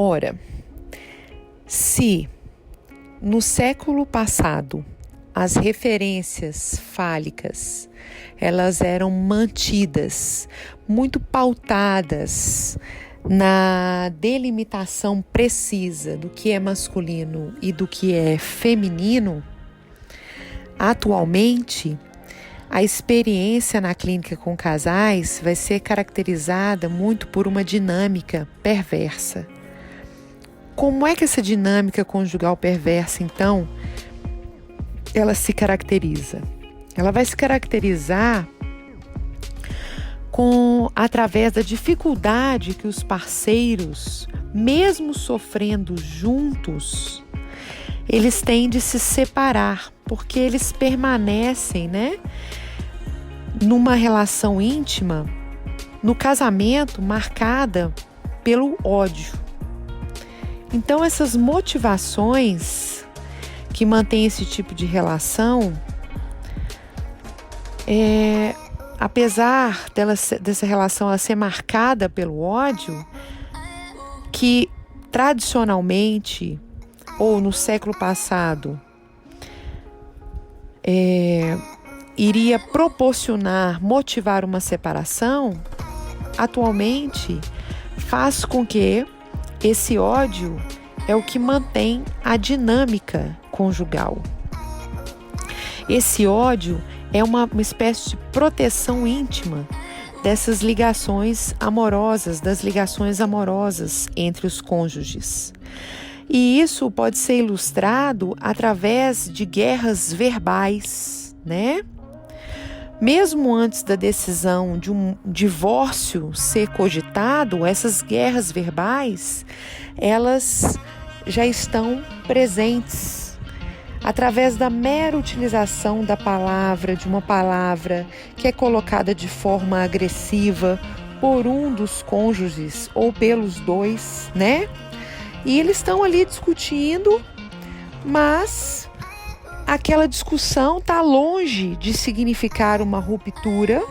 Ora, se no século passado as referências fálicas elas eram mantidas, muito pautadas na delimitação precisa do que é masculino e do que é feminino, atualmente a experiência na clínica com casais vai ser caracterizada muito por uma dinâmica perversa. Como é que essa dinâmica conjugal perversa, então, ela se caracteriza? Ela vai se caracterizar através da dificuldade que os parceiros, mesmo sofrendo juntos, eles têm de se separar, porque eles permanecem, numa relação íntima, no casamento, marcada pelo ódio. Então, essas motivações que mantêm esse tipo de relação, apesar dessa relação ela ser marcada pelo ódio, que tradicionalmente, ou no século passado, iria motivar uma separação, atualmente faz com que esse ódio é o que mantém a dinâmica conjugal. Esse ódio é uma espécie de proteção íntima dessas ligações amorosas, das ligações amorosas entre os cônjuges. E isso pode ser ilustrado através de guerras verbais, Mesmo antes da decisão de um divórcio ser cogitado, essas guerras verbais, elas já estão presentes através da mera utilização da palavra, de uma palavra que é colocada de forma agressiva por um dos cônjuges ou pelos dois, E eles estão ali discutindo, mas aquela discussão está longe de significar uma ruptura,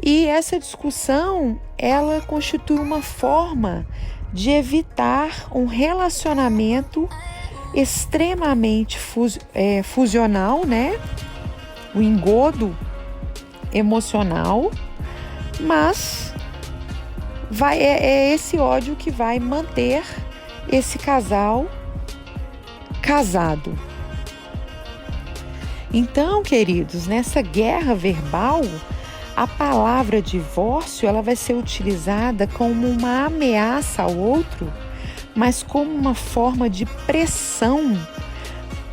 e essa discussão ela constitui uma forma de evitar um relacionamento extremamente fusional, o engodo emocional, mas é esse ódio que vai manter esse casal casado. Então, queridos, nessa guerra verbal, a palavra divórcio ela vai ser utilizada como uma ameaça ao outro, mas como uma forma de pressão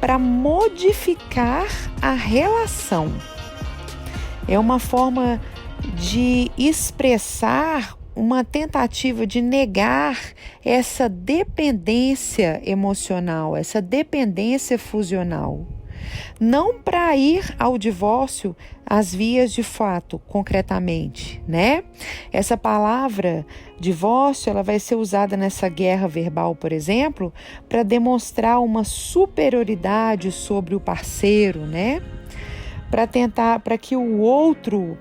para modificar a relação. É uma forma de expressar uma tentativa de negar essa dependência emocional, essa dependência fusional. Não para ir ao divórcio às vias de fato, concretamente, Essa palavra divórcio, ela vai ser usada nessa guerra verbal, por exemplo, para demonstrar uma superioridade sobre o parceiro,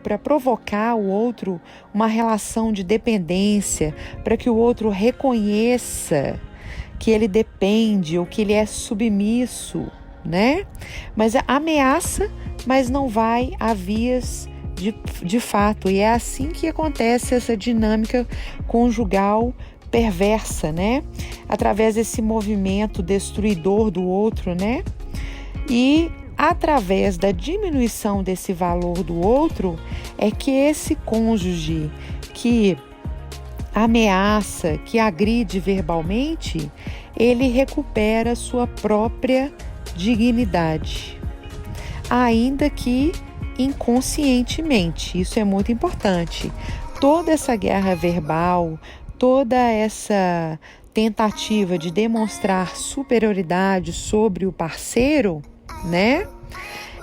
para provocar o outro uma relação de dependência, para que o outro reconheça que ele depende ou que ele é submisso, Mas ameaça, mas não vai a vias de fato. E é assim que acontece essa dinâmica conjugal perversa, Através desse movimento destruidor do outro, E através da diminuição desse valor do outro, é que esse cônjuge que ameaça, que agride verbalmente, ele recupera sua própria dignidade, ainda que inconscientemente. Isso é muito importante. Toda essa guerra verbal, toda essa tentativa de demonstrar superioridade sobre o parceiro,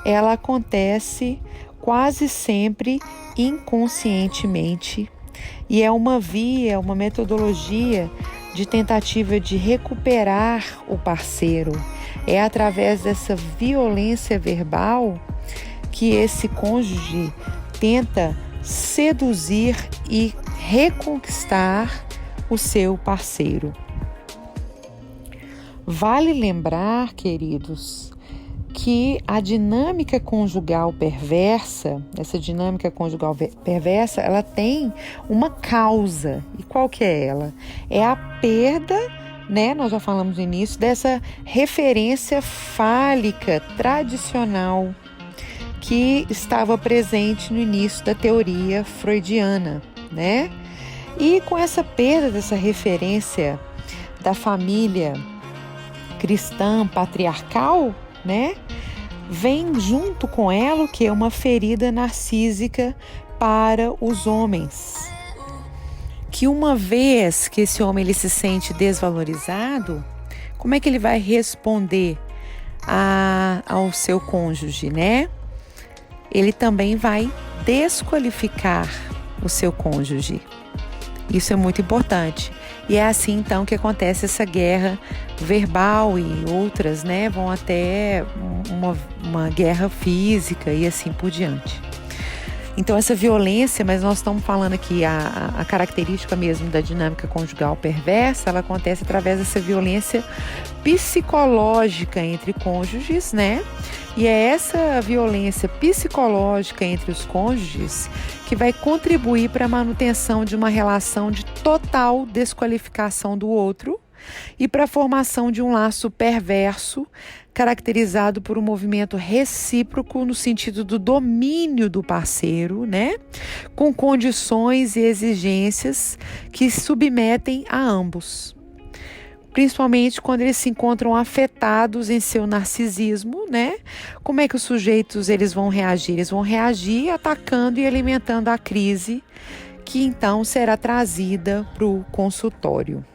ela acontece quase sempre inconscientemente e é uma metodologia de tentativa de recuperar o parceiro. É através dessa violência verbal que esse cônjuge tenta seduzir e reconquistar o seu parceiro. Vale lembrar, queridos, que a dinâmica conjugal perversa, essa dinâmica conjugal perversa, ela tem uma causa. E qual que é ela? É a perda, né? Nós já falamos no início, dessa referência fálica tradicional que estava presente no início da teoria freudiana, né? E com essa perda dessa referência da família cristã patriarcal, né? Vem junto com ela o que é uma ferida narcísica para os homens. Que uma vez que esse homem ele se sente desvalorizado, como é que ele vai responder ao seu cônjuge, né? Ele também vai desqualificar o seu cônjuge. Isso é muito importante. E é assim, então, que acontece essa guerra verbal e outras, né? Vão até uma guerra física e assim por diante. Então, essa violência, mas nós estamos falando aqui, a característica mesmo da dinâmica conjugal perversa, ela acontece através dessa violência psicológica entre cônjuges, né? E é essa violência psicológica entre os cônjuges que vai contribuir para a manutenção de uma relação de total desqualificação do outro e para a formação de um laço perverso, caracterizado por um movimento recíproco no sentido do domínio do parceiro, né? Com condições e exigências que submetem a ambos. Principalmente quando eles se encontram afetados em seu narcisismo, né? Como é que os sujeitos eles vão reagir? Eles vão reagir atacando e alimentando a crise, que então será trazida para o consultório.